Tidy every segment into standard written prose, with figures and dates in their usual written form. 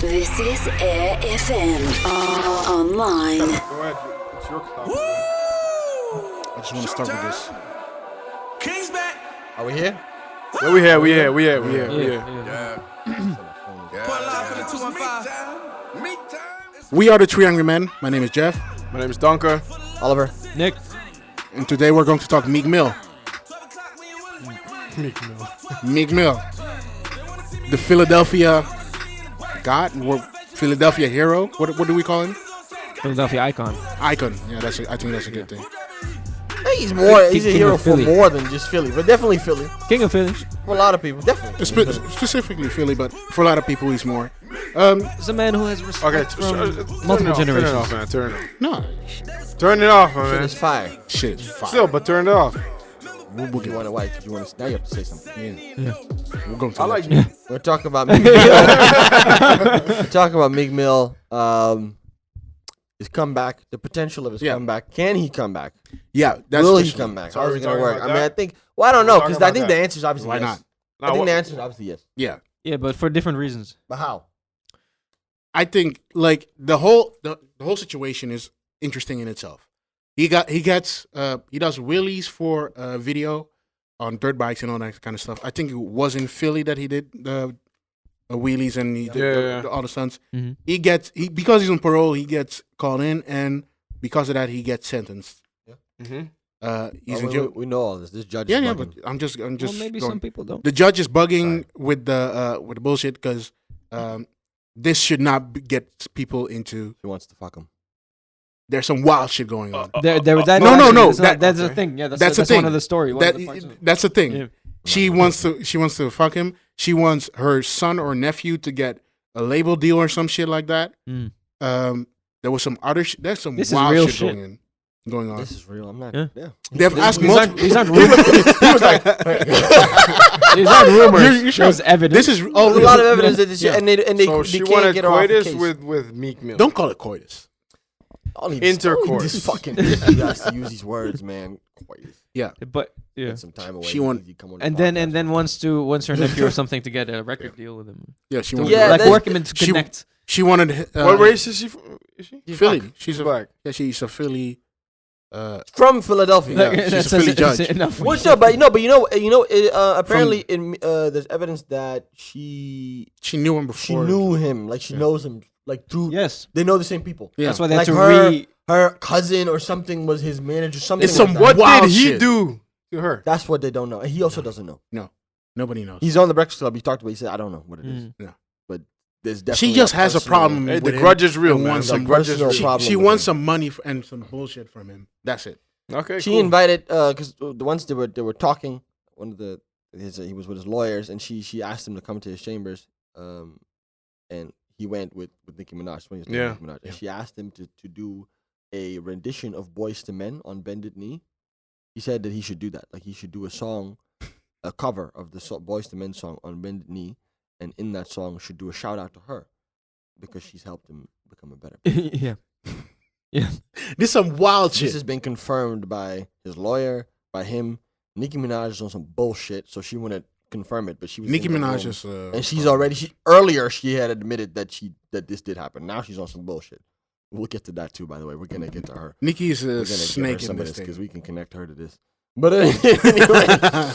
This is Air FM online. Go ahead. It's your club. I just want to start with this. King's back. Are we here? Yeah, we here. We are the Three Angry Men. My name is Jeff. My name is Donker. Oliver. Nick. And today we're going to talk Meek Mill. Meek Mill. The Philadelphia God? Philadelphia hero? What do we call him? Philadelphia icon. Icon. Yeah, I think that's a good thing. Hey, he's a King hero of for Philly. more than just Philly, but definitely Philly. King of Philly. For a lot of people, definitely. Specifically Philly, but for a lot of people he's more. It's a man who has respect from multiple generations. Turn it off, man. No. Turn it off, Shit man. is fire. Shit. Fire. Still, but turn it off. We'll You get want to white? You want to? Now you have to say something. yeah. We're going to I like let We're talking about Meek Mill. We're talking about Meek Mill. His comeback, the potential of his comeback. Can he come back? Yeah, that's Will the he issue. come back? So How's are it we gonna talking work? about I mean, that? I think. Well, I don't know We're because talking I about think the that. answer is obviously Why yes. not? I think the answer is obviously yes. Yeah. Yeah, but for different reasons. But how? I think like the whole situation is interesting in itself. He does wheelies for video on dirt bikes and all that kind of stuff. I think it was in Philly that he did the wheelies and he did all the stunts. Mm-hmm. Because he's on parole, he gets called in, and because of that, he gets sentenced. He's in jail. We know all this. This judge. Yeah, is yeah, bugging. but I'm just Well, maybe going. some people don't. The judge is bugging with the bullshit because this should not get people into. He wants to fuck him. There's some wild shit going on. No. No. That's the thing. Yeah, that's the thing. one of the story. That's the thing. Yeah. She wants to fuck him. She wants her son or nephew to get a label deal or some shit like that. Mm. There was some other. There's some This is wild real shit shit. going on. This is real. I'm not. Yeah. Yeah. They've asked These multiple. aren't rumors. These aren't rumors. There's evidence. This is There's a lot of evidence that this shit, and they So they she can't wanted get her off the coitus case. with Meek Mill. Don't call it coitus. Intercourse. This fucking bitch has to use these words, man. Coitus. But yeah. Get some time away. She want- You come on the And podcast. then wants her nephew or something to get a record deal with him. Yeah, she To, wanted. Yeah, like that's- work him into she- connect. She wanted. What race is she from? Is she? Philly. black. She's Black. she's a Philly. From Philadelphia. Yeah, Like, she's that a says Philly it- judge. enough for What's you. up? But apparently in there's evidence that she She knew him before. knew him, like she knows him, like through. Yes. They know the same people. Yeah. That's why they Like had to her cousin or something was his manager. Something. It's some like that. What Wild did he shit. do to her? That's what they don't know, and he also doesn't know. No, nobody knows. He's on the Breakfast Club. He talked about. He said, "I don't know what it is." Mm. Yeah. But there's definitely. She just has a personal- problem. Hey, with the him grudge is real, and man. wants The some. grudge is personal real. problem She with wants him. some money and some bullshit from him. That's it. Okay, She cool. invited because the ones they were talking. One of he was with his lawyers, and she asked him to come to his chambers, and he went with Nicki Minaj. When he was Yeah. Nicki Minaj. And she asked him to do a rendition of "Boys to Men" on bended knee. He said that he should do that. Like he should do a song, a cover of the "Boys to Men" song on bended knee, and in that song should do a shout out to her because she's helped him become a better. Yeah. Yeah. This is some wild This shit. has been confirmed by his lawyer, by him. Nicki Minaj is on some bullshit, so she wanted to confirm it, but she was Nicki in the Minaj room. is. And she's already earlier she had admitted that this did happen. Now she's on some bullshit. We'll get to that too, by the way. We're gonna get to her. Nicki is We're a gonna give her snake in some of this because thing. we can connect her to this. But anyway,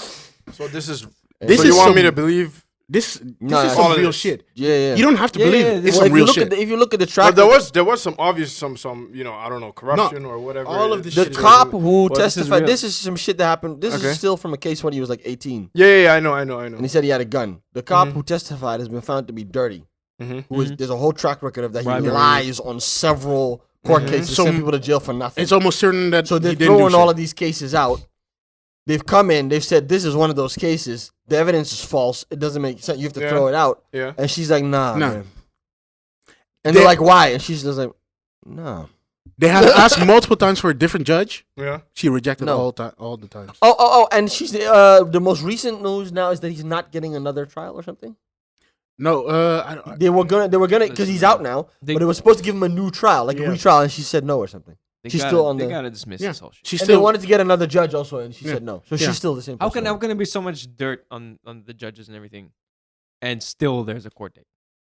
So this is. This so is you want some- me to believe? This No, is all some of real this. shit. yeah. You don't have to Yeah, believe yeah, it. this It's is- some real shit. If you look at the track, But there was some obvious some I don't know, corruption or whatever. all of it this is. the shit is cop real. who Well, this is testified, real. this is some shit that happened. This Okay. is still from a case when he was like 18, Yeah, I know. and he said he had a gun. The cop who testified has been found to be dirty. Who is there's a whole track record of that he Bribery. lies on several court cases, So- send people to jail for nothing. It's almost certain that So he they're didn't do throwing shit. all of these cases out. They've come in. They've said this is one of those cases. The evidence is false. It doesn't make sense. You have to Yeah. throw it out. Yeah. And she's like, nah, No. man. And They- they're like, why? And she's just like, nah. They have asked multiple times for a different judge. Yeah. She rejected No. all the times. Oh. And she's the most recent news now is that he's not getting another trial or something. No, I don't, They were gonna because he's out now. They- But it was supposed to give him a new trial, like Yeah. a retrial, and she said no or something. She's still on They the. gotta dismiss yeah. this whole shit. She's And they still. wanted to get another judge also, and she Yeah. said no. So Yeah. she's still the same. How person. can there be so much dirt on the judges and everything, and still there's a court date?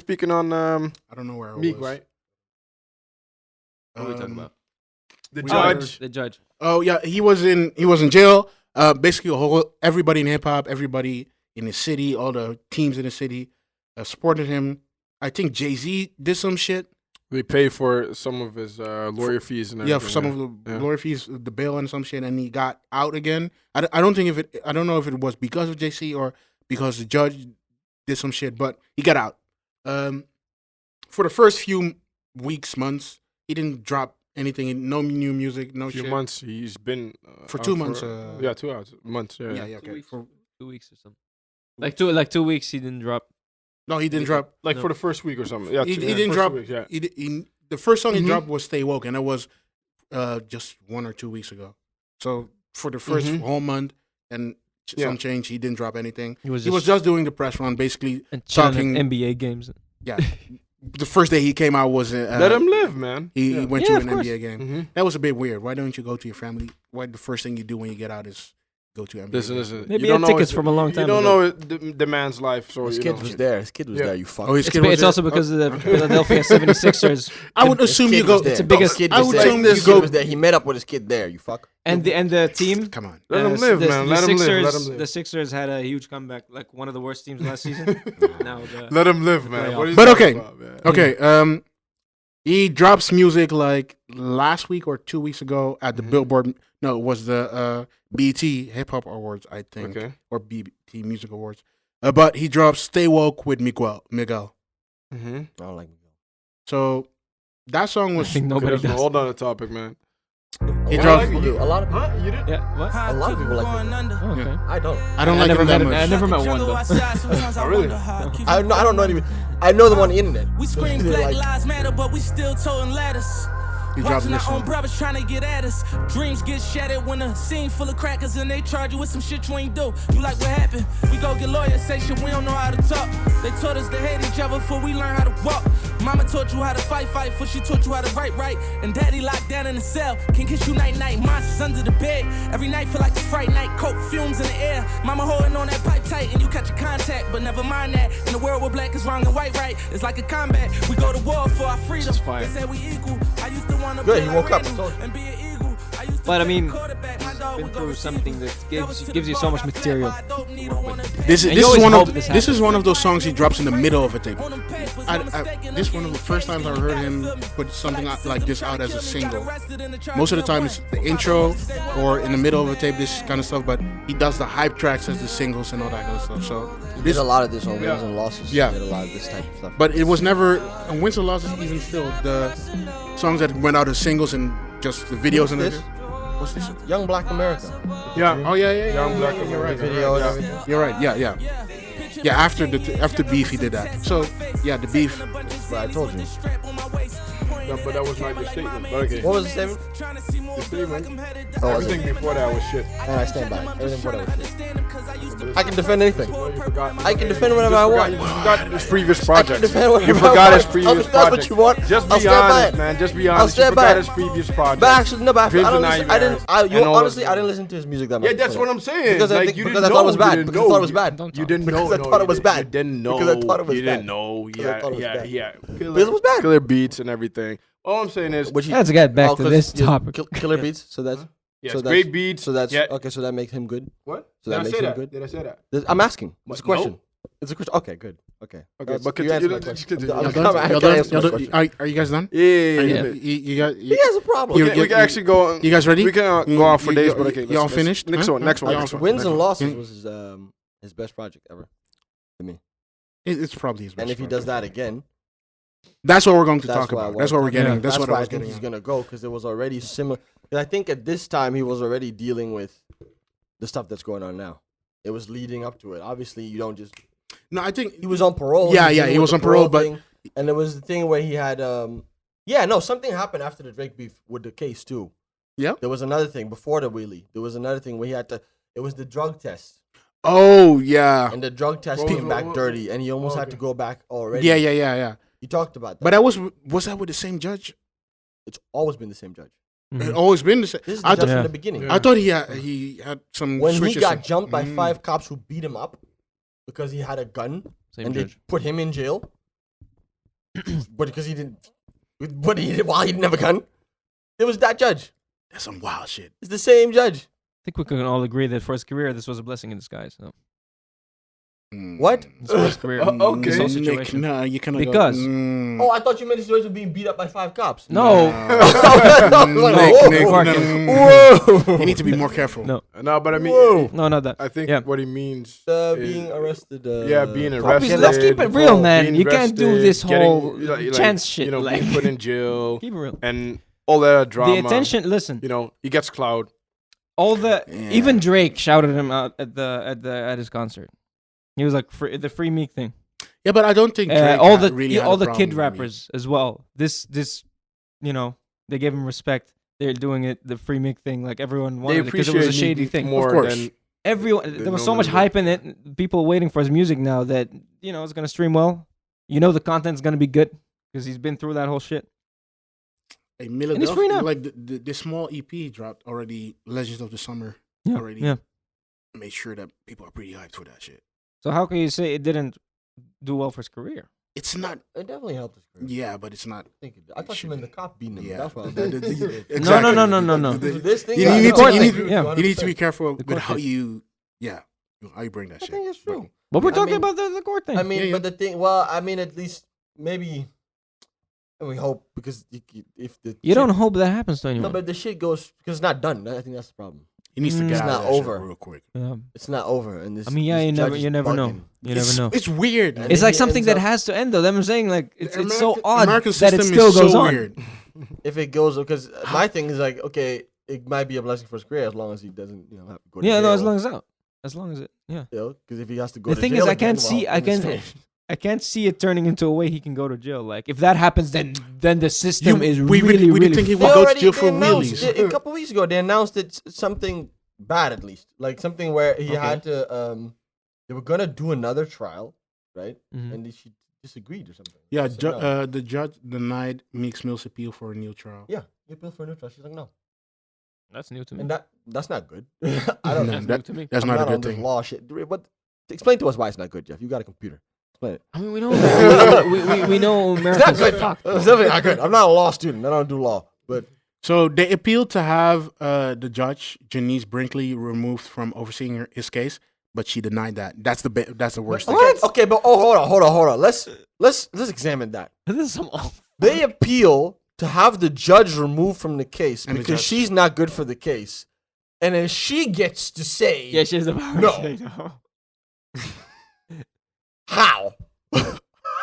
speaking on I don't know where it Meek, was. right? What are we talking about? the We judge. The judge. Oh yeah, he was in jail. Basically, everybody in hip hop, everybody in his city. All the teams in the city supported him. I think Jay-Z did some shit. They pay for some of his lawyer fees and everything. Yeah, for some of the lawyer fees, the bail and some shit, and he got out again. I don't know if it was because of Jay-Z or because the judge did some shit, but he got out. For the first few weeks, months, he didn't drop anything, no new music, no shit. few months he's been For 2 out months. 2 hours, months. Yeah, Yeah, okay. 2 weeks. 2 weeks or something. Like 2 weeks he didn't drop. No, he didn't drop. Like No. for the first week or something. Yeah, He two- didn't first drop. 2 weeks, yeah. The first song he Mhm. dropped was "Stay Woke," and that was just 1 or 2 weeks ago. So for the first Mhm. whole month and Yeah. some change, he didn't drop anything. He was He was just doing the press run, basically. and chilling talking- at NBA games. Yeah. The first day he came out was Let him live, man. he Yeah. went Yeah, to of an course. NBA game. Mhm. That was a bit weird. Why don't you go to your family? Why the first thing you do when you get out is go to NBA? Listen. Maybe you he don't had know tickets his- from a long time You don't ago. know the man's life, so His you kid know. was there. His kid was Yeah. there. You fuck. Oh, his It's, kid it's was also there? because of the Philadelphia 76ers I would assume you go. It's the biggest- Kid I was would there. assume His you kid go. was there. He met up with his kid there. You fuck. and the team. Come on. Let him live, man. Let him live. Sixers, Let him live. The Sixers had a huge comeback, like one of the worst teams last season. Now Let him live, man. playoff. What are you But talking okay. about, man? Okay. He drops music like last week or 2 weeks ago at the Billboard. No, it was the BET Hip Hop Awards, I think, Okay. or BET Music Awards. But he drops "Stay Woke" with Miguel. Mm-hmm. I don't like. So that song I was. think nobody does. Hold on the topic, man. He A dropped. lot of people do. A lot of people. Huh? You didn't? Yeah, what? A lot of people like it. Oh, okay. I don't. I don't I like never him that met him. much. I never met one though. Oh, really? I don't know any. I know them on the internet. We scream They're Black like- Lives Matter, but we still toting ladders. He dropped Watching this our own song. brothers trying to get at us. Dreams get shattered when a scene full of crackers and they charge you with some shit you ain't do. You like what happened? We go get lawyers, say shit we don't know how to talk. They taught us to hate each other before we learn how to walk. Mama taught you how to fight before she taught you how to write. And daddy locked down in the cell, can kiss you night. Monsters under the bed, every night feel like a fright night. Coke fumes in the air, mama holding on that pipe tight and you catch a contact. But never mind that, in a world where black is wrong and white right, it's like a combat. We go to war for our freedom, This is fire. they said we equal. I used to wanna Good, play he like woke up, Randall I told you. and be an eagle. I used to But I play mean, quarterback. My dog been would go through receiver. something that Never to gives the you so bar, much got fat material. by a dope needle on a bed. This And is you always one hope of this this is happens. one of those songs he drops in the middle of a tape. On them papers, This is one of the first times I heard him put something out like this out as a single. Most of the time it's the intro or in the middle of a tape, this kind of stuff. But he does the hype tracks as the singles and all that kind of stuff. So There's a lot of this on Yeah. wins and losses. Yeah. He did a lot of this type of stuff. But it was never on wins and losses. Even still, the songs that went out as singles and just the videos and What's everything. this? What's this? Young Black America. Yeah. Oh yeah. Young Black You're right. American. Video and Yeah. everything. You're right. Yeah. Yeah. After beef, he did that. So yeah, the beef. Well, I told you. No, but that was not your statement. But okay. What was the statement? Your statement. Oh, was Everything it? before that was shit. And I stand by it. Everything before that was shit. I can defend anything. Well, you forgot. I can defend whatever I want. You forgot his previous I project. can defend whatever You I forgot want. his previous That's project. what you want. Just I'll be stand by honest, it. man. Just be I'll honest. You stand by forgot it. his previous project. But actually, no, but Dreams I and don't listen, Nightmares you and all honestly, that. I didn't listen to his music that much. Yeah, that's before what that. I'm saying. Because I Like, think- you because didn't I thought it was know, you bad. didn't Because I thought it was know. bad. You didn't know. Because I thought it was bad. You didn't know. Because I thought it was You bad. didn't know. Because I thought it was bad. Yeah. Because it was bad. Killer beats and everything. All I'm saying is, Which he- Let's get back oh, to 'cause this you- topic. Killer beats. So that's yes, so that's great beats. So that's yeah. okay. So that makes him good. What? So Did that I makes say him that? good? Did I say that? I'm asking. What, It's a question. no? It's a question. Okay, good. Okay. Okay, Yes, but you continue. answer my Just question. continue. I'm Y'all done. done? I Y'all can done? answer my question. Are you guys done? Yeah. You got. He has a problem. You- We can actually go. You guys ready? We can go on for days, but okay. Y'all let's- finished? Next Huh? one. Next one. Y'all Next one. Wins and losses Mm. was his best project ever to me. It's probably his best. And if he does that again, that's what we're going to that's talk why I about. want That's what to we're talk getting. about. That's what I why was think getting. he's at. gonna go because there was already similar. Because I think at this time he was already dealing with the stuff that's going on now. It was leading up to it. Obviously, you don't just. No, I think He was on parole. Yeah, was yeah, dealing he with was the on parole, but- thing, and there was the thing where he had something happened after the Drake beef with the case too. Yeah. There was another thing before the wheelie. There was another thing where he had to. It was the drug test, Oh yeah. and the drug test What came was- back what- dirty, and he almost had okay. to go back already. Yeah. He talked about that. But that was that with the same judge? It's always been the same judge. It always been the same. This is the I judge thought from Yeah. the beginning. Yeah. I thought he had some When he switches. got jumped by Mm. 5 cops who beat him up because he had a gun, Same and judge. they put him in jail, but because he didn't, while he didn't have a gun, it was that judge. That's some wild shit. It's the same judge. I think we can all agree that for his career, this was a blessing in disguise. So. What? His first career. Okay. This whole Nick, situation. no, you cannot Because- go, Oh, I thought you meant the situation of being beat up by 5 cops. No. Nick, Marcus. Whoa. you need to be more careful. No. No, but I mean, Whoa. No, not that. I think Yeah. what he means Being is- arrested. yeah, being top- arrested. Let's keep it real, man. being You can't do arrested, this getting, whole chance shit. You know, like, being put in jail keep it real. and all that drama. The attention. Listen, You know, he gets clout. all the Yeah. even Drake shouted him out at his concert. He was like the free Meek thing. Yeah, but I don't think Drake all had the really had all a the problem kid with rappers as well. This you know, they gave him respect. They're doing it the free Meek thing. Like everyone They wanted it because it was a appreciate shady Meek thing. more Of course. than Everyone there was so normally much would. hype in it. People waiting for his music now that you know it's gonna stream well. You know the content's gonna be good because he's been through that whole shit. Hey, And he's free Philadelphia, now. like the small EP he dropped already, Legends of the Summer, Yeah, already yeah. made sure that people are pretty hyped for that shit. So how can you say it didn't do well for his career? It's not, It definitely helped his career. yeah, but it's not. I thought you meant the cop beating him. Yeah. That's what I The- meant. the- No, no, exactly. no, no, no. This thing. You yeah, need no, to- I you need- agree with yeah. You need to be 100%. careful The with court how thing. you, how you bring that I shit. think it's true. But we're I talking mean- about the court thing. I mean, Yeah, but the thing. Well, I mean, at least maybe. And we hope because if the you don't shit- hope that happens to No, anyone. but the shit goes because it's not done. I think that's the problem. He needs to get It's out not of that shit over. real quick. Yeah. It's not over, and this. I mean, yeah, this you judge is never know. bugging. You never know. It's weird. And man. It's then like he something ends that up- has to end though. I'm saying like it's The so American- odd American that it system still is goes so on. weird. If it goes, because my thing is like, okay, it might be a blessing for his career as long as he doesn't, have to go to Yeah, jail. no, as long as out, as long as it, yeah. Because if he has to go The to thing jail is, I again, can't see- well, I then it's can't- finished. I can't see it turning into a way he can go to jail. Like if that happens, then the system is we really, didn't really think he They would go to already- jail they for announced wheelies. it a couple weeks ago. They announced it's something bad, at least, like something where he had to. They were gonna do another trial, right? Mhm. And she disagreed or something. Yeah, She said no. the judge denied Meek Mill's appeal for a new trial. Yeah, you appeal for a new trial. She's like, no, That's new to me. and that's not good. I don't No, know. That's that- new to me. That's I'm not a on good this thing. law shit. But explain to us why it's not good, Jeff. You got a computer. Explain it. I mean, we know we know It's Americans not good. talk. It's definitely not good. I'm not a law student. I don't do law. But So they appealed to have the judge Janice Brinkley removed from overseeing his case, but she denied that. That's the worst thing. Okay, but hold on. Let's examine that. This is some. They appeal to have the judge removed from the case And the because judge- she's not good for the case, and then she gets to say, Yeah, she has the power. No. to say no. how?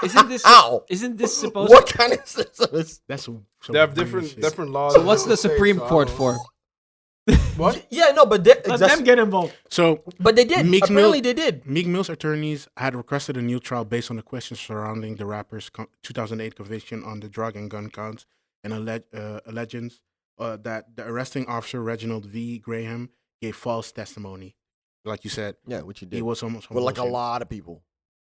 Isn't this How? Isn't this supposed? What kind of system is? That's some They have weird different shit. different laws. So what's the in states, Supreme so I Court don't for? know. What? Yeah, no, but they, Let them get involved. So but they did. Meek Apparently, Mill- they did. Meek Mill's attorneys had requested a new trial based on the questions surrounding the rapper's 2008 conviction on the drug and gun counts and allegations that the arresting officer Reginald V. Graham gave false testimony. Like you said, Yeah, which he he did. was almost With like a lot of people.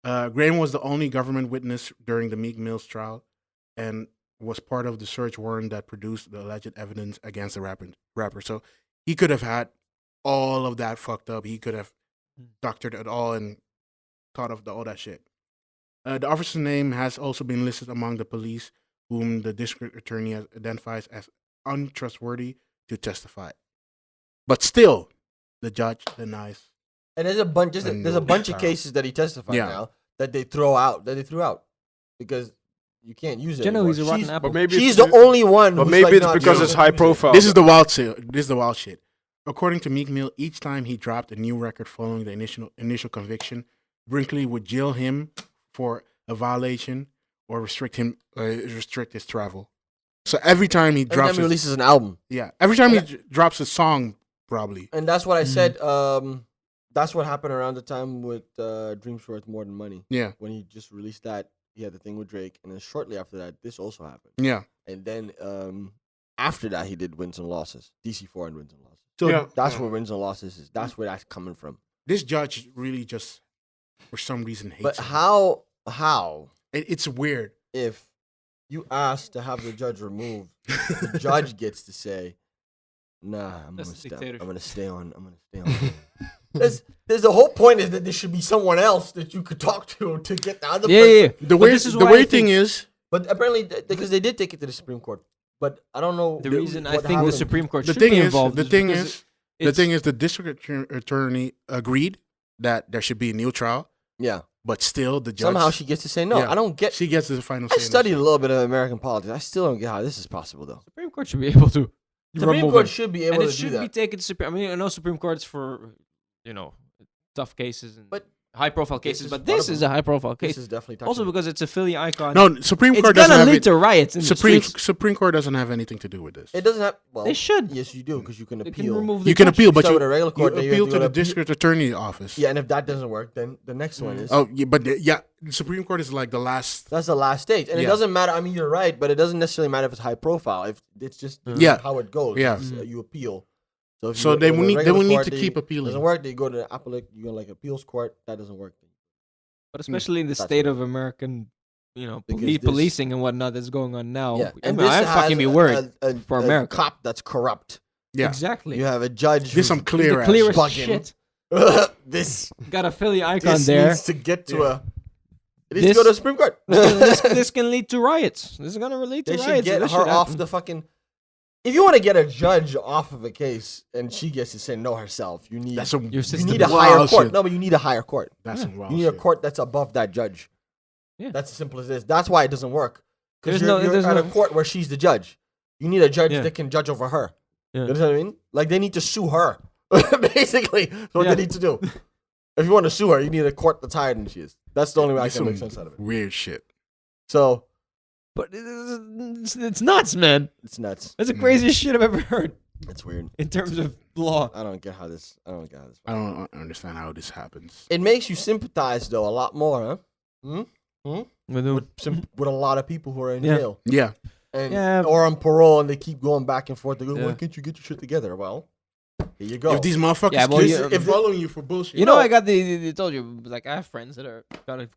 Graham was the only government witness during the Meek Mill's trial and was part of the search warrant that produced the alleged evidence against the rapper. So he could have had all of that fucked up. He could have doctored it all and thought of all that shit. The officer's name has also been listed among the police, whom the district attorney identifies as untrustworthy to testify. But still, the judge denies. And there's a bunch. A There's a new bunch of trial. cases that he testified Yeah. now that they threw out. Because you can't use it. Generally, he's a anymore. rotten She's- apple. But maybe She's it's, the only one. But who's maybe like, it's "Nah, because dude, it's don't high use it." profile. This is the wild shit. This is the wild shit. According to Meek Mill, each time he dropped a new record following the initial conviction, Brinkley would jail him for a violation or restrict his travel. So every time he Every drops, time he releases an album. every time he drops a song, probably. And that's what I said. That's what happened around the time with Dreams Worth More Than Money. Yeah, When he just released that, he had the thing with Drake, and then shortly after that, this also happened. yeah. And then after that, he did Wins and Losses, DC4 and Wins and Losses. So Yeah. That's where Wins and Losses is. That's where that's coming from. this judge really just, for some reason, hates But him. how It's weird. if you ask to have the judge removed, the judge gets to say, "Nah, I'm That's gonna stay. dictatorship. I'm gonna stay on. I'm gonna stay on." There's the whole point is that there should be someone else that you could talk to get the other Yeah, person. yeah. The But weird, this is the why I weird think- thing is, But apparently, because they did take it to the Supreme Court. But I don't know The reason I what think the happened. Supreme Court the should thing be is, involved. the thing because is, the it's- thing is, the district attorney agreed that there should be a new trial, Yeah. But still, the judge Somehow she gets to say no. Yeah. I don't get. she gets the final say. I in studied this. a little bit of American politics. I still don't get how this is possible, though. Supreme Court should be able to Supreme remove Court him. should be And able it to do should be that. taken to Supreme. I mean, I know Supreme Court's for, tough cases and But high-profile this cases, is but one this of is them. a high-profile This case. is definitely Also touching. because it's a Philly icon. No, Supreme it's Court doesn't gonna have lead it. to riots in the streets. Supreme Court doesn't have anything to do with this. It doesn't have. Well, They should. Yes, you do, because you can They appeal. can remove the You can judge. appeal, but Start you, with a regular court, you then you appeal have to to the go to district attorney's office. Yeah, and if that doesn't work, then the next one is. Oh, yeah, but the Supreme Court is like the last. That's the last stage, and it Yeah. doesn't matter. I mean, you're right, but it doesn't necessarily matter if it's high profile. If it's just Yeah. how it goes. Yeah. It's, you appeal. So, if So you they go will to a need regular to court, keep appealing. Doesn't work. They go to the appellate. You go like appeals court. That doesn't work. But especially in the That's state what- of American, Because this- policing and whatnot that's going on now. Yeah, and this I'd has fucking be worried for a America. cop that's corrupt. Yeah, Exactly. You have a judge. there's who's- some He's clear the ass clearest bugging. shit. this Got a Philly icon this there. needs to get to Yeah. It needs to go to the Supreme Court. this can lead to riots. This is gonna lead to They riots. should get This her should off happen. the fucking. If you want to get a judge off of a case and she gets to say no herself, you need That's some Your you system need a is higher wild court. shit. No, but you need a higher court. That's some wild You need a shit. court that's above that judge. Yeah. That's as simple as this. That's why it doesn't work. Because There's you're there's at a no- court where she's the judge. You need a judge Yeah. that can judge over her. Yeah. You know what I mean? Like they need to sue her. Basically, that's what Yeah. they need to do. If you want to sue her, you need a court that's higher than she is. That's the only way I That's can make some sense out of it. weird shit. So But it's nuts, man. it's nuts. That's the craziest shit I've ever heard It's weird. in terms of law. I don't get how this. I don't get how this. I don't understand how this happens. It makes you sympathize though a lot more, huh? With a lot of people who are in Yeah. jail Yeah, and Yeah. or on parole, and they keep going back and forth. They go, Yeah. "Why can't you get your shit together?" Well, here you go. if these motherfuckers Yeah, well, keep you- if following you for bullshit, You know, I got they told you, like, I have friends that are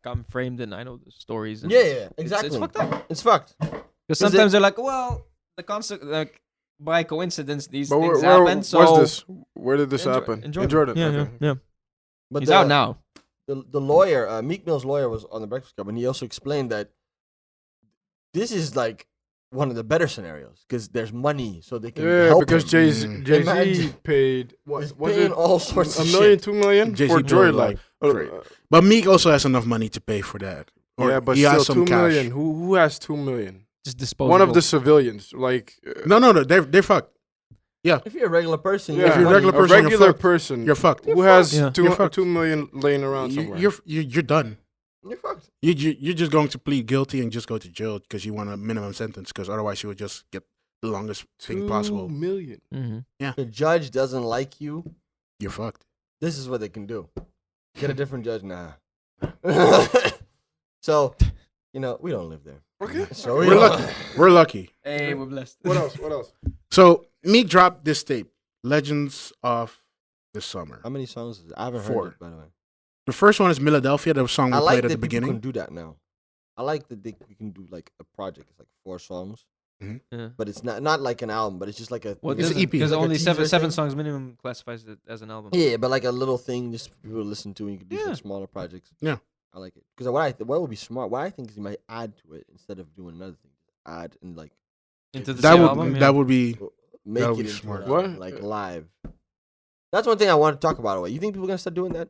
gotten framed, and I know the stories. And yeah, exactly. It's fucked up. It's fucked. Because sometimes they're like, well, like by coincidence these But things where happen. So was this? Where did this in happen? In Jordan. Yeah, okay. yeah. But He's out now. The lawyer, Meek Mill's lawyer, was on the Breakfast Club, and he also explained that this is like one of the better scenarios because there's money, so they can Yeah, help because him. Jay-Z Imagine- paid He's was paying it all sorts $1 of million, shit. $2 million Jay-Z for paid, Joyride. like, great. But Meek also has enough money to pay for that. Or Yeah, but he still has some $2 cash. million. Who has $2 million? Just disposable. One of the civilians, like No, they're fucked. If you're a regular person, yeah, If you're a money. regular a person, you're regular fucked. person You're fucked. who has Yeah. You're fucked. 2 million laying around somewhere. You're done. You're fucked. You're just going to plead guilty and just go to jail because you want a minimum sentence. Because otherwise, you would just get the longest thing possible. $2 million. Mm-hmm. If the judge doesn't like you, You're fucked. this is what they can do. Get a different judge. Nah. So, we don't live there. Okay. So We're lucky. We're lucky. Hey, we're blessed. What else? What else? So Meek dropped this tape, "Legends of the Summer." How many songs is it? I haven't 4. heard it, by the way. The first one is "Philadelphia," the song we I like played at that the people beginning. can do that now. I like that we can do like a project. It's like 4 songs, Yeah. but it's not like an album, but it's just like a. Well, It's an EP. Because Like a only teaser seven thing? songs minimum classifies it as an album. Yeah, but like a little thing just for people to listen to, and you can do some Yeah. smaller projects. Yeah. I like it because what would be smart? What I think is you might add to it instead of doing another thing. Add and like Into the That same would album. that would be make That it would be into smart. an What? album, like live. That's one thing I want to talk about. You think people are gonna start doing that?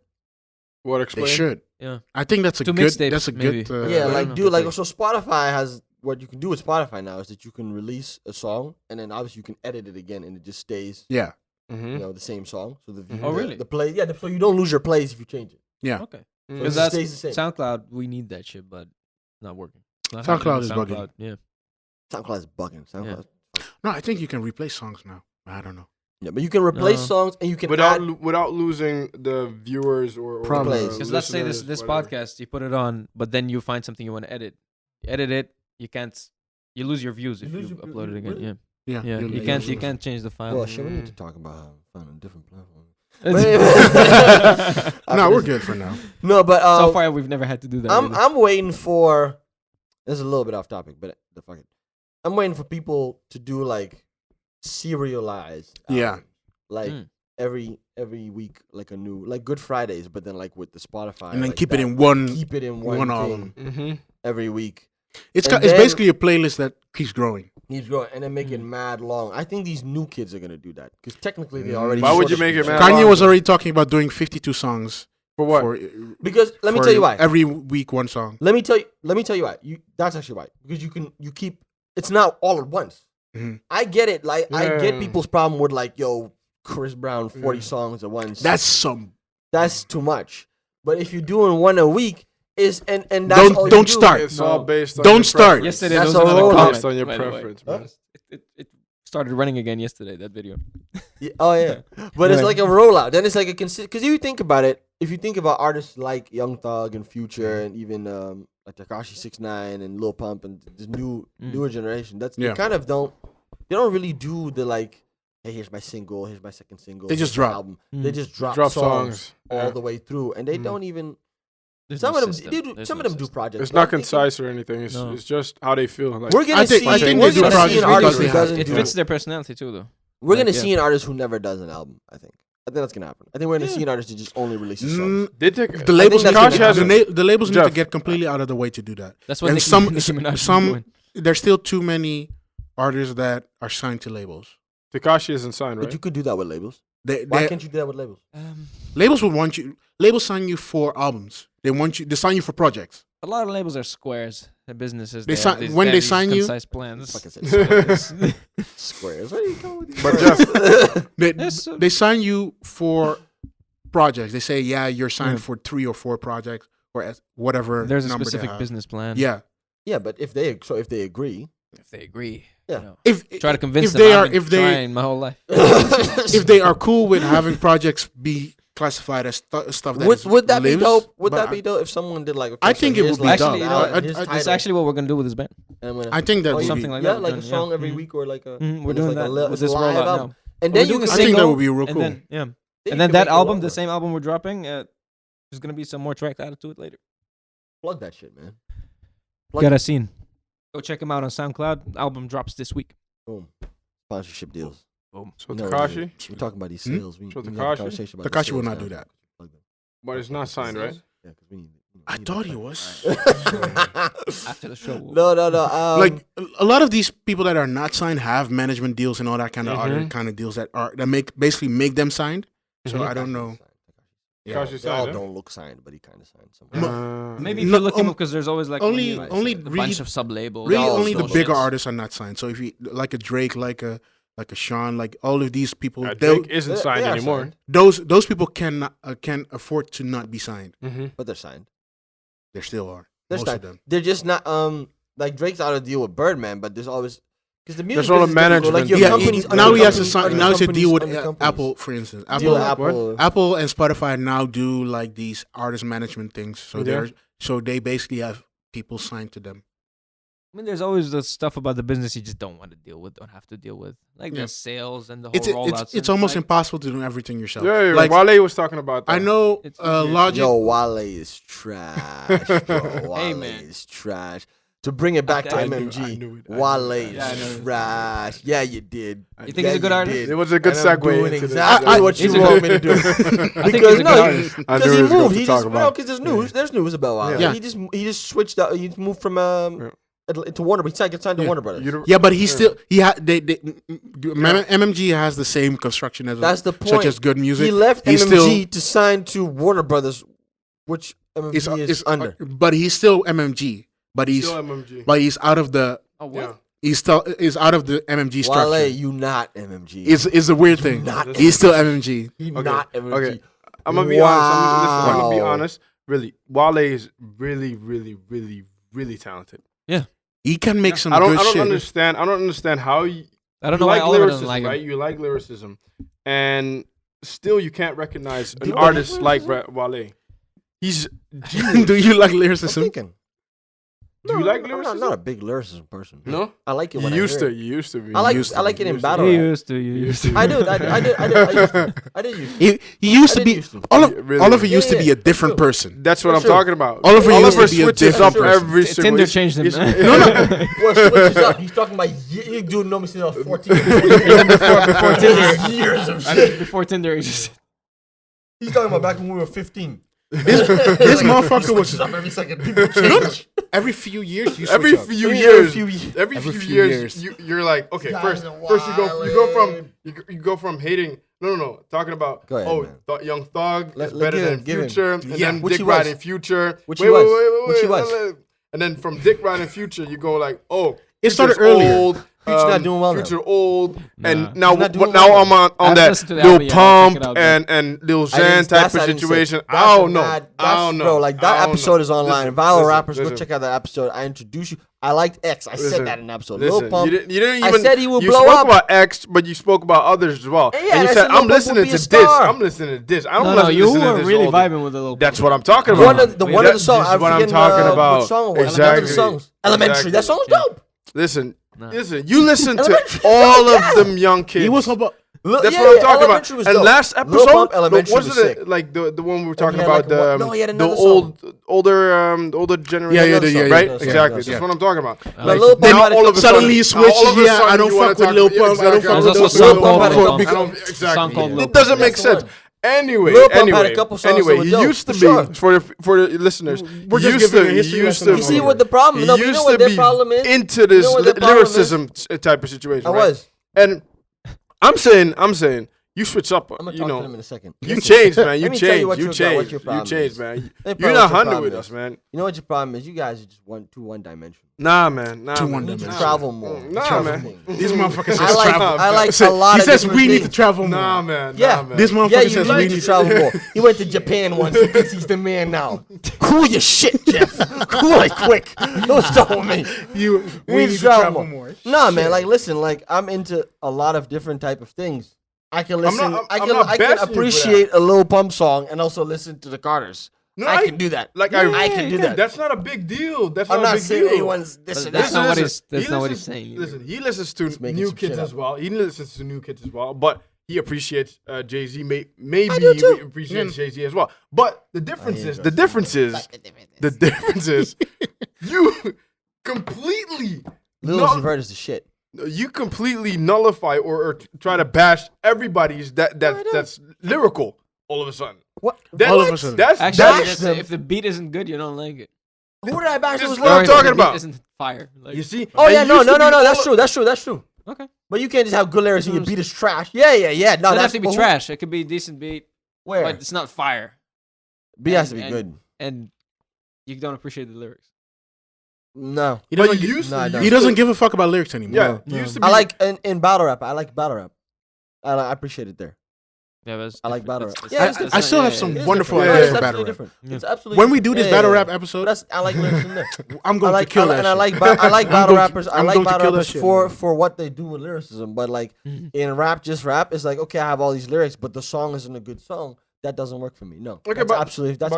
What they explain? should. Yeah. I think that's a Two good. mixtapes, That's a maybe. good. Yeah, I like don't do know. like so Spotify has what you can do with Spotify now is that you can release a song and then obviously you can edit it again and it just stays Yeah, Mm-hmm. the same song. So the Oh, really? the play so you don't lose your plays if you change it. yeah. Okay. So it Because just that's stays the same. SoundCloud. We need that shit, but not working. Not SoundCloud happening is with bugging. Yeah. SoundCloud is bugging. SoundCloud. No, I think you can replace songs now. I don't know. Yeah, but you can replace No. songs and you can Without add. without losing the viewers or Probably. the Because let's say listeners, this whatever. podcast, you put it on, but then you find something you want to edit. You edit it, you lose your views if You you lose your- upload it again. really? Yeah. Yeah, Yeah. you'll- You you'll can't lose. you can't change the file. Well, shit, we need to talk about how to find a different platform. No, we're good for now. No, but So far we've never had to do that. really. I'm waiting for. This is a little bit off topic, but the fuck it. I'm waiting for people to do like serialized. Yeah. albums. Like Mm. every week, like a new, like Good Fridays, but then like with the Spotify, And then like keep it that. in one. Keep it in one one thing album. Mm-hmm. every week. It's and it's then- basically a playlist that keeps growing. He's growing, and then make it mad long. I think these new kids are gonna do that because technically they already. Why would you sorta make it do mad that. Kanye long? was already talking about doing 52 songs For what? Because let me for tell you why. Every week, one song. Let me tell you why. That's actually why. Because you keep. It's not all at once. Mhm. I get it. Like I get Yeah. people's problem with like, yo, Chris Brown 40 songs at once. That's too much. But if you're doing one a week, and that's all you don't do. start. It's all based on Don't your start. preference. Yesterday, That's there was a another rollout. comment, Based on your by the way. preference, Huh? man. It started running again yesterday. That video. Yeah, oh yeah, but it's like a rollout. Then it's like a consistent. Because if you think about it, if you think about artists like Young Thug and Future and even like Tekashi 6ix9ine and Lil Pump and this newer generation, they kind of don't really do the like, hey, here's my single, here's my second single. They just here's my drop. album. They just drop songs songs all yeah. the way through, and they don't even. There's Some no of them, system. they do. There's Some no of them do system. projects. It's but not I'm thinking concise or anything. It's just how they feel. Like We're gonna I think see. they We're do gonna see projects an artist because who they have doesn't to. It do. fits their personality too, though. We're gonna Like, see an artist who never does an album. I think that's gonna happen. I think we're gonna see an artist who just only releases songs. they take The labels, that's Tekashi gonna has happen. the labels need Jeff. to get completely out of the way to do that. That's what And Nicki Minaj is some doing. there's still too many artists that are signed to labels. Tekashi isn't signed, But right? you could do that with labels. They, Why they- can't you do that with labels? labels would want you. Labels sign you for albums. They sign you for projects. A lot of labels are squares. They're businesses. They have sign- these- when have they these sign you- concise plans. Fucking said squares. Squares. Where are you going with these But words? Yes, They sign you for projects. They say, yeah, you're signed Yeah. for 3 or 4 projects or whatever. There's a number they specific have. business plan. Yeah. Yeah, but if they agree, If they agree. Yeah. You know. If Try to convince if them. they I've are been if they trying my whole life. if they are cool with having projects be classified as stuff that would that be lives, dope? Would but that be dope if someone did like? Okay, I think it here's would be like dope. Actually, you know, I- his I- It's title, actually what we're gonna do with this band. and I'm gonna- I think that Oh, would you- something be, like yeah, that. like We're a doing, song yeah. every week or like a. We're and it's doing like that a li- with it's this a live rollout album. now. And We're then you doing a can I think that single, would be real and cool. then yeah, then you and then can that make it album, longer. the same album we're dropping, there's gonna be some more tracks added to it later. Plug that shit, man. Got a scene. Go check him out on SoundCloud. Album drops this week. Boom. Sponsorship deals. So No, Tekashi, we're talking about these Hmm? sales. We So need to have a Tekashi? conversation about the Tekashi will sales not do now. that. Plug them. but it's not signed, right? Yeah, because we need. I thought he was. After the show. No. Like a lot of these people that are not signed have management deals and all that kind of other Mhm. kind of deals that basically make them signed. So Mhm. I don't know. Yeah. Tekashi They all signed, don't look signed, but he kind of signed some. Maybe if No, you look him up, because there's always like only- when you- only a really- bunch of sub labels. Really, No, only no the bigger shits. artists are not signed. So if you like a Drake, like a Sean, like all of these people, Drake isn't They- signed they are anymore. signed, those people can afford to not be signed. Mm-hmm. but they're signed. They still are. They're most signed. of them. They're just not like Drake's out of deal with Birdman, but there's always because the music. There's all the business doesn't go- management Like your Yeah, companies, now he has to under sign. companies, Now he has to under deal with companies, under companies. Apple, for instance. Deal Apple, with Apple. Apple and Spotify now do like these artist management things. So Yeah. they basically have people signed to them. I mean, there's always the stuff about the business you just don't want to deal with, don't have to deal with, like Yeah. the sales and the whole It's rollouts. it's and, almost like, impossible to do everything yourself. Yeah, like Wale was talking about that. I know It's easier. Logic. Yo, Wale is trash, bro. Wale Hey, man. is trash. To bring it back to I knew- MMG, I knew it. Wale Yeah, I is know. trash. Yeah, you did. You think he's a good you artist? did. It was a good And I'm segue doing into this. exactly what you He's a want good- me to do. I think Because he's a good no, artist. I because knew he he was going moved. to He talk just about. because there's news. There's news about Wale. Yeah. He just switched. He moved from to Warner. He signed to Yeah. Warner Brothers. Yeah, but he still MMG has the same construction as That's the point. such as good music. He left He's MMG to sign to Warner Brothers, which MMG is under. but he's still MMG. But he's Still MMG. but he's out of the Oh, what? Yeah. he's still is out of the MMG structure. Wale, you not MMG. Is a weird thing. not He's still MMG. He Okay, not MMG. okay. I'm gonna be honest. I'm gonna be Wow. honest. Really, Wale is really, really, really, really talented. He can make some I don't good shit. understand. I don't understand how you I don't you know why like all of them lyricism, like him. right? You like lyricism, and still you can't recognize an you like artist like Wale. He's. Do you like I'm lyricism? thinking. Do you like I'm lyricism? not a big lyricism person. No, I like it you when used I to. hear it. You used to be. I like used to I like be. it in You battle You rap. used to. You used to. I do. I did used to. He used I to did be used to. all of Really? all of it Yeah, used to be yeah, a different true. person. That's what That's I'm true. talking about. Oliver used to be a switches different up person. every single. Tinder it's- changed him. it's- Well, switches up. He's talking about you do know me since I was 14. before Tinder. Years of I shit. think before Tinder existed. He's talking about back when we were 15. This motherfucker was up every second. People change. every few years. You Every switch up. few Every years, few ye- every every few few years, years. you're like, okay, Guys first are you go from wildin'. you go from hating. No. Talking about Go ahead, man. Young Thug Let- is let- better give than him, give him. Future, and Yeah. then Which Dick he was. riding Future. Which he was. Which he wait, was. And then from Dick riding Future, you go like, oh, It started Future's earlier. Old, Future not doing well now. Future old, Nah. and now He's not doing now well I'm on I haven't that listened to the Lil album yet. I'll check Pump it out, and Lil I Xan didn't- type that's of what I didn't say. situation. That's I don't a know. mad- I don't know. Bro, like that I don't episode know. is online. Listen, Viral listen, rappers, go listen. check out that episode. I introduced you. I liked X. I Listen, said that in the episode. Listen, Lil Pump. you didn't I even. said he would you blow spoke up. about X, but you spoke about others as well. Yeah, and you I said, said Lil "I'm Pump listening would be to a this. star." I'm listening to this. I don't No, you listen to were this really older." vibing with the little. That's what I'm talking about. One of the That- songs. This is what I'm forgetting, talking what about. song it was. Exactly. One of the songs. Elementary. That song's dope. Listen, Nah. listen. You listen to Elementary all was of dope, them young kids. He was about. That's Yeah, what I'm yeah, talking Elementary about. was And dope. last Lil episode, Pump, Elementary was wasn't sick. it like the one we were talking he had about like a- the no, he had the another older generation? Yeah, yeah, right. yeah, Exactly. yeah. That's what I'm talking about. But Lil Pump now had a all of couple- a Suddenly he sudden, now all of a switches, yeah, sudden I don't you wanna fuck with talk- Lil yeah, Pump, I don't exactly. fuck with Lil Lil Pump. Pump Lil Pump. because- Song Exactly. called Lil It doesn't Pump. make That's the sense. one. Anyway, Lil Pump had a couple songs that anyway, were he dope, used to for be sure. for the listeners. We're just used giving to a history used lesson to on You see Okay. what the problem? No, he you know used what to their be problem is? into this You know what their problem is? lyricism type of situation. I right? was. And I'm saying, you switch up. I'm gonna You talk to know, them in a second. you Listen, changed, man. You Let me tell you changed. what You your changed. You problem changed, is. man. Let me You're tell you not what your 100 problem with is. us, man. You know what your problem is? You guys are just too one-dimensional. Nah, man. Nah, Too man. one You need to dimensional. travel more. Nah, Travel man. more. These motherfuckers I says like travel. I like a lot He of says different we need to things. travel more. Nah, man. Yeah. Nah, man. This motherfucker Yeah, you says need we to need travel more. He went to Japan once. He thinks he's the man now. Cool your shit, Jeff. Cool it quick. Don't start with me. We need to travel more. Nah, man. Like, listen. Like, I'm into a lot of different type of things. I can listen. not- I I'm can. not I can bashing you for appreciate a Lil Pump song and also listen to the Carters. No, I can do that. Like I can do that. That's not a big deal. That's I'm not a not big saying deal. anyone's this or That's that. not what Listen, he's. That's not what he's listens- saying. either. Listen, he listens to making new some kids shit as up. well. He listens to new kids as well, but he appreciates Jay-Z. Maybe I do he too. appreciates Jay-Z as well. But the difference is, you completely Lil null- Uzi Vert is the shit. you completely nullify or try to bash everybody's that's lyrical all of a sudden. What? All of a sudden. That's Actually, Bash that's- them. if the beat isn't good, you don't like it. Who did I bash? This That is was what I'm lyrical? talking If the beat about. Isn't fire. Like, You see? Oh And yeah, it no. used to be That's all- true. That's true. okay. But you can't just have good lyrics and your beat is trash. Yeah. No, It doesn't that's have to be who- trash. It could be a decent beat, Where? but it's not fire. Beat has to be And- good. And you don't appreciate the lyrics. No. He But doesn't, you gi- used No, I to. don't. he doesn't give a fuck about lyrics anymore. Yeah, No. used to be. I like in battle rap. I like battle rap. I appreciate it there. Yeah, but it's I like different. battle It's- rap. it's- Yeah, it's- it's it's I not- still yeah, have yeah, some yeah. wonderful Yeah, No, ideas it's for battle absolutely rap. different. Yeah. It's absolutely When we do this yeah, battle yeah, rap yeah. episode, But I like lyrics in there. I'm going to kill that and shit. I like battle rappers. I I'm like going to battle kill that rappers shit, for man. for what they do with lyricism. But like in rap, just rap, it's like okay, I have all these lyrics, but the song isn't a good song. That doesn't work for me. No, Okay, that's but- absolutely but-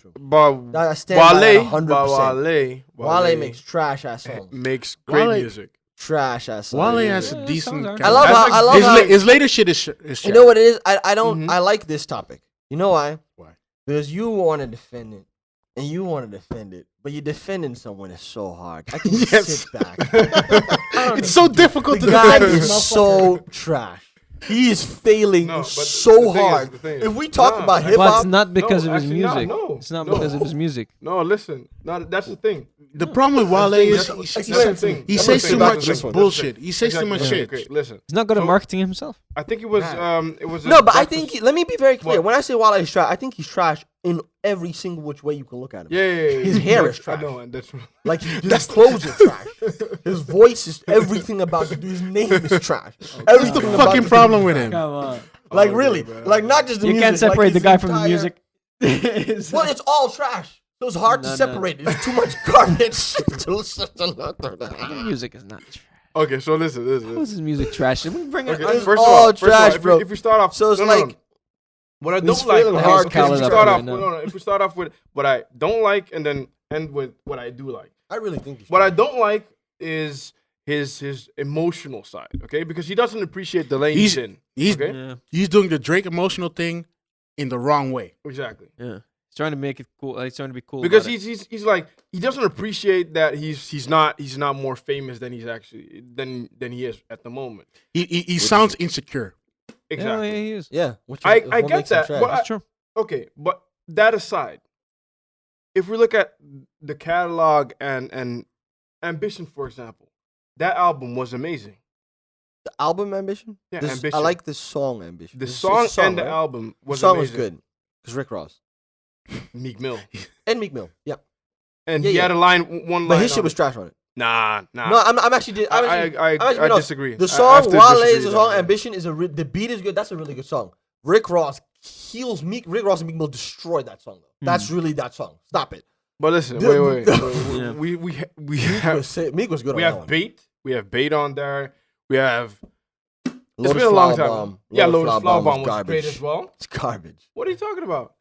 true. But I stand by that 100%. Wale Makes trash ass songs. makes great Wale- music. Trash ass songs. Wale has Yeah, a songs decent. are- kind I of- love That's how like- I love his, how his later shit is you know what it is. I don't. Mhm. I like this topic. You know why? Why? Because you want to defend it, and you want to defend it, but you're defending someone is so hard. I can just Yes. sit back. I don't It's so difficult The to guy defend. is so trash. He is failing No, but so the thing is- hard. the thing is- If we talk Nah, about hip But it's hop, not because of his actually not, music. no, It's not no. because of his music. No, listen. No, that's the thing. The problem with Wale is That's he the thing. he That's says the too thing. That's much the thing. bullshit. He says too Exactly. much Okay, shit. okay, listen. He's not good at So- marketing himself. I think it was a no, but I breakfast- think let me be very clear. What? When I say Wale is trash, I think he's trash in every single which way you can look at him. Yeah. His hair is trash. I know, and that's Like his clothes are trash. His voice is everything about the dude. His name is trash. What's the fucking problem with him? Come on. Like really, like not just the You music. can't separate like the his guy from the entire- music. Well, it's all trash. So it's hard No, to no. separate. It's too much garbage to listen to. Music is not trash. Okay, so listen. How is his music trash? We bring it. Okay, It's first of all all, trash, if bro. we start off, So it's no, like what I he's don't like. feeling Okay, hard if Call we it up start right off, now. if we start off with what I don't like, and then end with what I do like. I really think he's What I don't like is his emotional side. Okay, because he doesn't appreciate the lane He's- in. he's- Okay, Yeah. He's doing the Drake emotional thing in the wrong way. exactly. Yeah. He's trying to make it cool. He's trying to be cool. Because about it. he's like he doesn't appreciate that he's not more famous than he's actually than he is at the moment. He sounds insecure. Exactly. Yeah, he is. yeah. Which I is what get makes him that, trash. but That's true. Okay, but that aside, if we look at the catalog and Ambition, for example, that album was amazing. The album Ambition? Yeah, I Ambition. like the song Ambition. The It's song a song, and the right? album The was song was amazing. good. Because Rick Ross. Meek Mill. And Meek Mill. Yeah. And Yeah, he yeah. had a line, one line. But his shit on was it. trash on it. Nah. No, I'm actually. I disagree. The I song have to Wale disagree is the with song that. Ambition is the beat is good. That's a really good song. Rick Ross heals Meek. Rick Ross and Meek Mill destroyed that song though. That's really that song. Stop it. But listen, wait. Yeah. We have Meek was good we on that have one. bait. We have bait on there. We have. It's Lotus been a long Flower time. Bomb. Yeah, Lotus Flower Flower Bomb was was great garbage. as well. It's garbage. What are you talking about?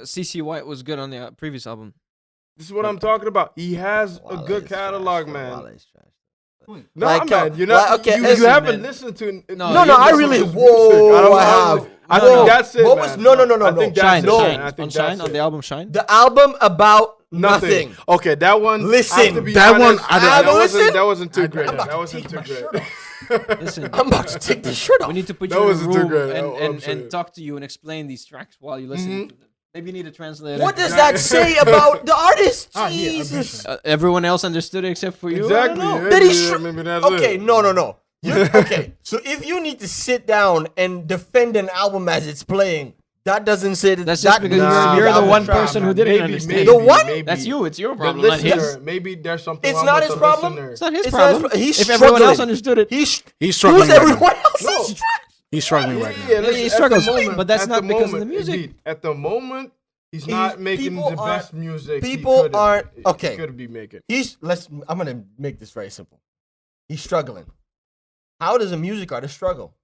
CC White was good on the previous album. This is what I'm talking about. He has a Wale good is catalog, trash, man. Wale is trash. No, Like, man, you're not. okay, you listen, haven't man. listened to. No, No, you I listen really. to his Whoa, music. I have. I No, think no. that's it. What man. was no? I think Shine, that's it. Shine. I think On Shine, that's on it. the album Shine. The album about nothing. Okay, that one. Listen, I have to be that one, honest, I don't- I haven't wasn't- listened. That wasn't too great. I'm about That to wasn't take too my great. shirt off. Listen, I'm about to take this shirt off. we need to put That you in a wasn't too room good, I'm and saying. talk to you and explain these tracks while you listen. to them. Maybe you need a translator. What does that say about the artist? yeah, Jesus. Everyone else understood it except for you. Exactly. I don't know. yeah, That is yeah, true. maybe that's Okay, it. no. Okay, so if you need to sit down and defend an album as it's playing, that doesn't say that. That's just because you're the album one is trash. person who didn't Maybe, understand. The what? Maybe. That's you. It's your The problem, not listener. his. Maybe there's something. It's wrong not with his the problem. listener. It's not his It's not his problem. pro- he's If everyone else struggling. understood it, He's struggling Who's right now. everyone else? is He's struggling right now. listen, he at struggles, the moment- but that's at not the because of the moment, music. indeed, at the moment, he's not making people the aren't- best music. people aren't- okay. He could be making. I'm gonna make this very simple. He's struggling. How does a music artist struggle?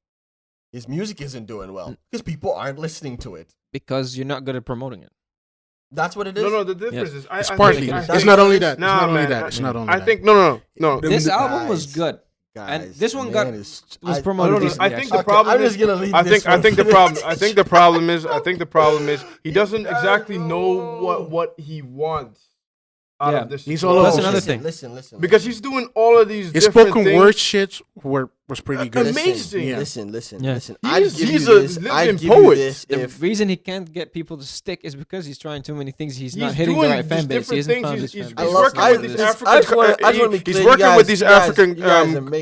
His music isn't doing well because people aren't listening to it. because you're not good at promoting it. That's what it is. No. The difference is, It's I partly. think- It's not only that. It's Nah, not only man, that. It's not only I that. think no. This Guys, album was good. And this one got- was promoted. No, no, decently, I think actually. the problem I'm is. just gonna leave I this think. I one think the for problem. this. I think the problem is he doesn't exactly know what he wants out Yeah. of this. He's song. all over That's the another place. thing. Listen. Because he's doing all of these His different spoken things. word shits was pretty good. Amazing. Yeah. Listen. Yeah. He's a living poet. The If reason he can't get people to stick is because he's trying too many things. He's not He's hitting the doing right fan these base. He different hasn't things. found He's- his he's fan base. working with these African. He's working with these African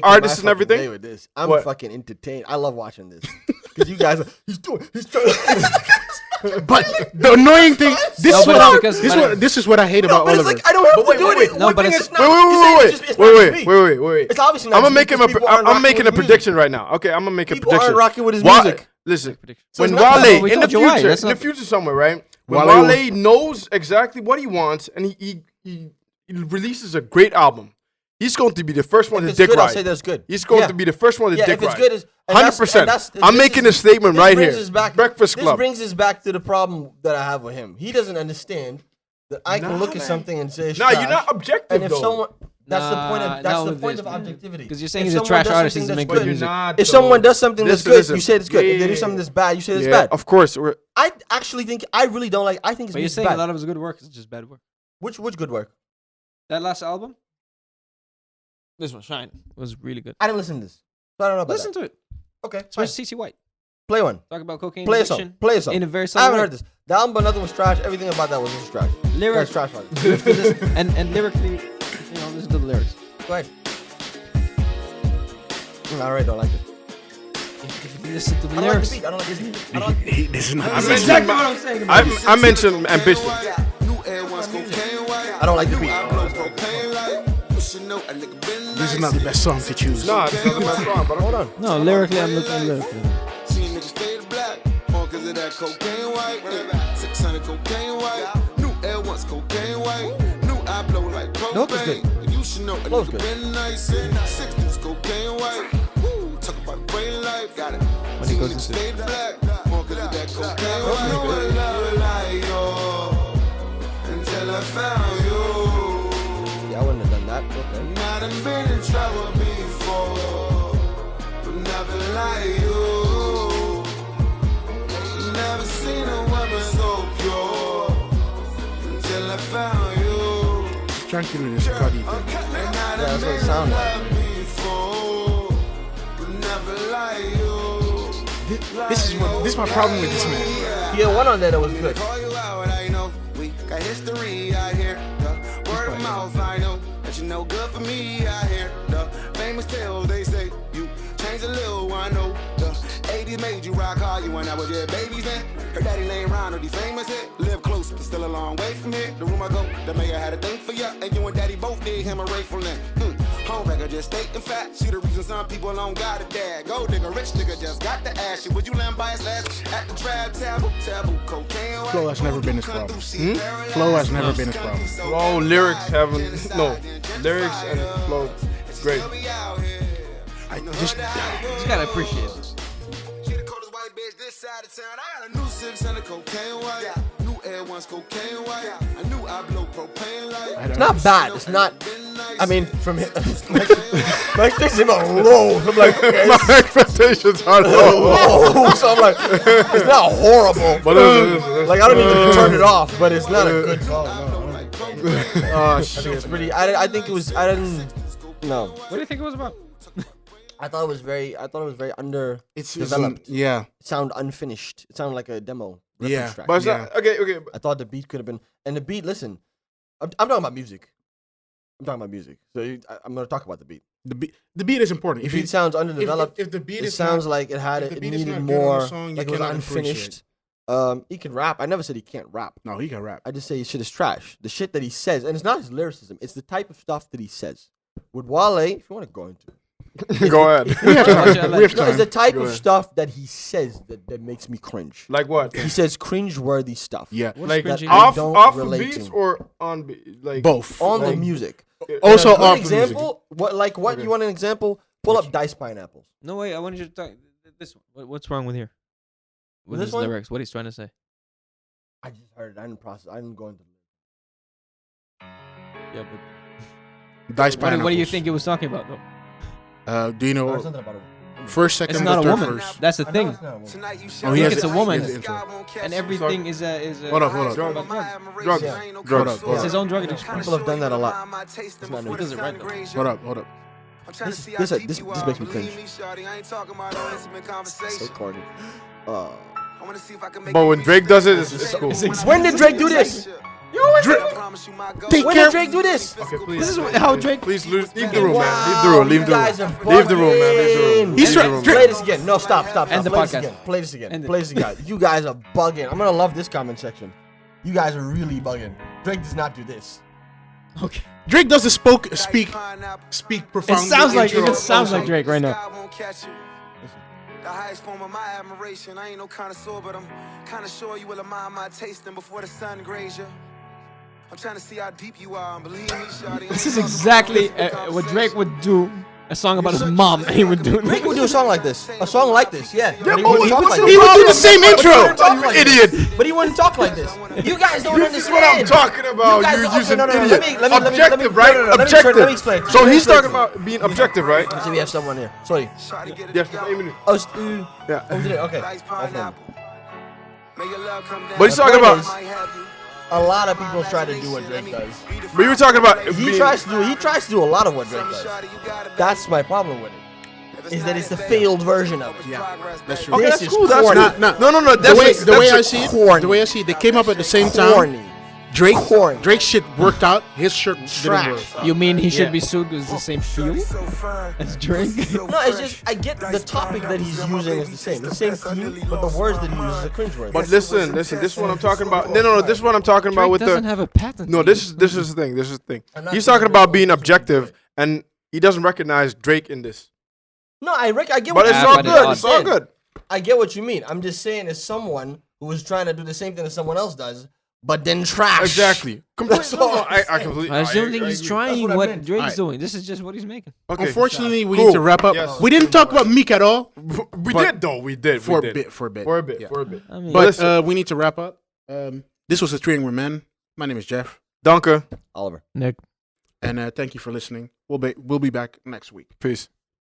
artists and everything. With this. I'm What? fucking entertained. I love watching this because you guys. He's trying. But the annoying thing, this No, is but what it's I, because- this, but what, this is what I hate No, about but it's Oliver. like I don't have But to wait, do wait, it. wait. No, One but thing it's- is not- you're saying it's just- it's not just me. Wait. It's obviously not I'm just me, making because people aren't I'm rocking making with a music. prediction right now. Okay, I'm gonna make a People prediction. aren't rocking with his Wha- music. Listen, So when it's not- Wale we in the told you why, future, that's in the not- future somewhere, right? When Wale Wale knows exactly what he wants and he releases a great album, he's going to be the first one If to it's dick good, I'll ride. say that's good. He's going Yeah. to be the first one to Yeah, dick if it's ride. good, 100%. I'm making a statement this right brings here. us back- Breakfast This Club. brings us back to the problem that I have with him. He doesn't understand that I can Nah, look at man. something and say it's Nah, trash. you're not objective And if though. someone, that's the point Nah, of that's not the with point this, of man. objectivity. 'Cause you're saying If he's a someone trash does artist, something doesn't that's make But good good- you're music. not. If someone though. does something that's Listen, good, listen. you say it's good. If they do Yeah. something that's bad, you say it's Yeah, bad. of course. We're, I actually think I really don't like. I think it's But you're saying bad. a lot of his good work is just bad work. Which good work? That last album, this one, Shine, was really good. I didn't listen to this, so I don't know about Listen that. to it. Okay, fine. Especially CC White. Play one. Talk about cocaine Play a addiction song. Play a song. in a very I subtle haven't way. heard this. The album, but nothing was trash. Everything about that was just trash. Lyrics, That's trash. On it. and lyrically, listen to the lyrics. Go ahead. I already don't like it. If you listen to the I don't like lyrics, the beat. I don't like his beat. I don't like This is not. I This is mentioned, exactly what I'm saying about it. I mentioned ambition. I don't like the beat. This is not the best song to choose. Nah, it's not the best song, but Hold on. No, lyrically, I'm looking at lyrically. See niggas stayed black, all cause of that cocaine white. 600 cocaine white. New air once cocaine white. New I blow like Dope is propane. good. You should know a Flow's nigga good. been nice. 60s cocaine white. Woo, talk about brain life. Got it. When he See goes niggas into- stayed black, all cause of that cocaine white. Know what love like yo, until I found you. Yeah, I wouldn't have done that. Okay. I done been in trouble before, but never like you. Never seen a woman so pure until I found you. He's trying to do this Cuddy thing. And I that's done what it been sound in like. love before, but never like you. This is my problem with this man. He had one on there that was good. Call you out, I know we got history out here. The word of mouth, I know that you know good for me out here. The famous tales they say you change ladies made you rock hard, you when I was just babies then. Her daddy laying around, or these famous hit. Live close, but still a long way from here. The room I go, the mayor had a thing for ya. And you and daddy both did him a rifle then. Homewrecker just stating fact. See the reason some people don't got a dad. Gold digger, rich nigga just got the ass. Would you land by his ass at the trap taboo? Cocaine. Flow has never been his problem. Flow has never been his problem. Flow, lyrics haven't. No. Lyrics and flow. Great. I just gotta appreciate it. She the coldest white bitch this side of town. I got a new 600 cocaine white. New Air One's cocaine white. I knew I blow propane light. It's not bad. It's not. I mean, from him, my expectations are low. So I'm like, okay, My expectations are low. low. So I'm like, it's not horrible. But Like, I don't need to turn it off, but it's not a good song. No. oh I think it's pretty. I think it was. I didn't. No. What do you think it was about? I thought it was very under. it's developed. yeah. It sounded unfinished. It sounded like a demo. Yeah. reference track. But it's not, okay. I thought the beat could have been. And the beat, listen, I'm talking about music. I'm talking about music. So I'm going to talk about the beat. The beat is important. If it sounds underdeveloped, if the beat it is sounds not, like it beat is needed not good on more. the song, you Like it was cannot unfinished. He can rap. I never said he can't rap. no, he can rap. I just say his shit is trash. The shit that he says, and it's not his lyricism. It's the type of stuff that he says. With Wale, if you want to go into it, Go ahead. We have time. We have no, it's the time. type Go of ahead. stuff that he says that makes me cringe. Like what? He says cringe-worthy stuff. Yeah, Like that cringy? I off don't the relate beats to. or on beat? Like both. On the like- music. Also A good off the music. example. What you want an example? Pull up Dice Pineapples. No, wait, I wanted you to talk. This one. What's wrong with here? With This his one? lyrics. What he's trying to say. I just heard it. I didn't process. I didn't go into. Yeah, but Dice what do you Pineapples. think he was talking about, though? Do you know Something about it. first, second, It's not a third woman. verse? That's the I know thing. it's not a woman. Oh, I he think has it's a it. woman. He has the intro. And everything is a. Hold up. Drugs. Yeah. Drugs. It's his own drug addiction. People have done that a lot. It's not new. He does it right, though. Hold up. This makes me cringe. So corny. But when Drake does it, it's cool. When did Drake do this? Take When care. did Drake do this? Okay, please. This is how Drake. Please leave the room, Wow, man. Leave the you room. guys are Leave the room, man. Leave the room. bugging. He's Leave trying- the room, Drake- Play man. this again. No, stop. End the Play this podcast. again. Play this again. End it. Play this again. You guys are bugging. I'm gonna love this comment section. You guys are really bugging. Drake does not do this. Okay. Drake does the speak It profoundly. sounds like intro even also. Drake right now. The highest form of my admiration. I ain't no connoisseur, but I'm kind of sure you will admire my tasting before the sun grazes you. I'm trying to see how deep you are, and believe me, shawty. This is exactly what Drake would do. A song about his mom. He would do. Drake would do a song like this. A song like this, yeah. But he but wouldn't talk like he this. would do the same intro. Talk like this. Idiot. But he wouldn't talk like this. You guys don't This is what I'm understand. talking about. You guys You're don't- using no, no, no, idiot. let me- Objective, right? no, no, let me Objective. let me explain. So Let me he's explain. talking about being objective, right? So we have someone here. Sorry. Yes, 8 minutes. Oh, Yeah. okay. But he's talking about. A lot of people try to do what Drake does. But you were talking about. He being- tries to do a lot of what Drake does. That's my problem with it. Is that it's the failed version of it. Yeah, that's true. Okay, This that's is cool. That's corny. No. The way I That's see it, corny. the way I see it, they came up at the same time. Corny. Drake's shit worked out. His shit didn't Trash. work. You mean he should Yeah. be sued because it's the same feel as Drake? No, it's just I get the topic that he's using is the same theme, but the words that he uses are cringeworthy. But listen. This is what I'm talking about. No. This is what I'm talking about Drake with doesn't the. have a patent. No, this is the thing. This is the thing. I'm not He's saying talking Drake about being doesn't objective, do and he doesn't recognize Drake in this. No, I get But what it's you're all but good. it It's all saying. good. I get what you mean. I'm just saying, as someone who is trying to do the same thing that someone else does, but then trash. Exactly. That's all I'm I completely. I don't think he's agree. trying what I what meant. Drake's Alright. doing. This is just what he's making. Okay. Unfortunately, we Cool. need to wrap up. Yes. We didn't talk about Meek at all We But- did though. We did. for we a did. bit. For a bit. Yeah. For a bit. I mean, But Listen. we need to wrap up. This was the Trading with Men. My name is Jeff, Donker. Oliver. Nick. and thank you for listening. We'll be back next week. Peace.